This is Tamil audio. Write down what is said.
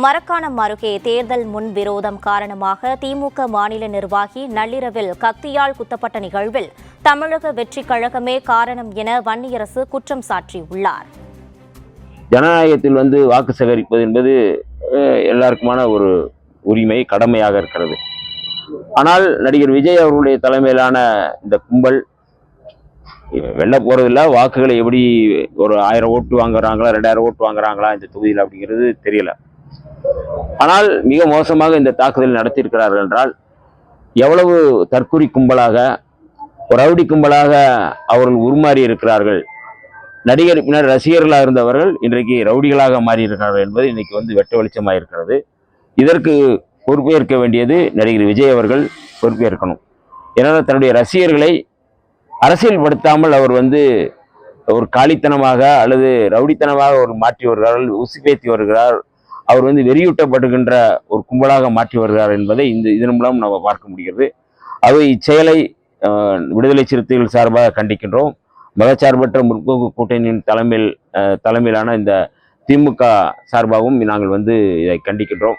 மரக்காணம் அருகே தேர்தல் முன்விரோதம் காரணமாக திமுக மாநில நிர்வாகி நள்ளிரவில் கத்தியால் குத்தப்பட்ட நிகழ்வில் தமிழக வெற்றிக் கழகமே காரணம் என வன்னியரசு குற்றம் சாட்டியுள்ளார். ஜனநாயகத்தில் வாக்கு சேகரிப்பது என்பது எல்லாருக்குமான ஒரு உரிமை, கடமையாக இருக்கிறது. ஆனால் நடிகர் விஜய் அவர்களுடைய தலைமையிலான இந்த கும்பல் வெல்ல போறதில்ல. வாக்குகளை எப்படி ஒரு 1000 ஓட்டு வாங்குறாங்களா, 2000 ஓட்டு வாங்குறாங்களா இந்த தொகுதியில் அப்படிங்கிறது தெரியல. ஆனால் மிக மோசமாக இந்த தாக்குதல் நடத்தியிருக்கிறார்கள் என்றால் எவ்வளவு தற்குறி கும்பலாக, ரவுடி கும்பலாக அவர்கள் உருமாறி இருக்கிறார்கள். நடிகர் பின்னர் ரசிகர்களாக இருந்தவர்கள் இன்றைக்கு ரவுடிகளாக மாறி இருக்கிறார்கள் என்பது இன்னைக்கு வெட்ட வெளிச்சமாக இருக்கிறது. இதற்கு பொறுப்பேற்க வேண்டியது நடிகர் விஜய் அவர்கள் பொறுப்பேற்கணும். ஏன்னால் தன்னுடைய ரசிகர்களை அரசியல்படுத்தாமல் அவர் ஒரு காலித்தனமாக அல்லது ரவுடித்தனமாக ஒரு மாற்றி வருகிறார்கள், உசுப்பேத்தி வருகிறார். அவர் வெறியூட்டப்படுகின்ற ஒரு கும்பலாக மாற்றி வருகிறார் என்பதை இதன் மூலம் நம்ம பார்க்க முடிகிறது. அது இச்செயலை விடுதலை சிறுத்தைகள் சார்பாக கண்டிக்கின்றோம். மதச்சார்பற்ற முற்போக்கு கூட்டணியின் தலைமையிலான இந்த திமுக சார்பாகவும் நாங்கள் இதை கண்டிக்கின்றோம்.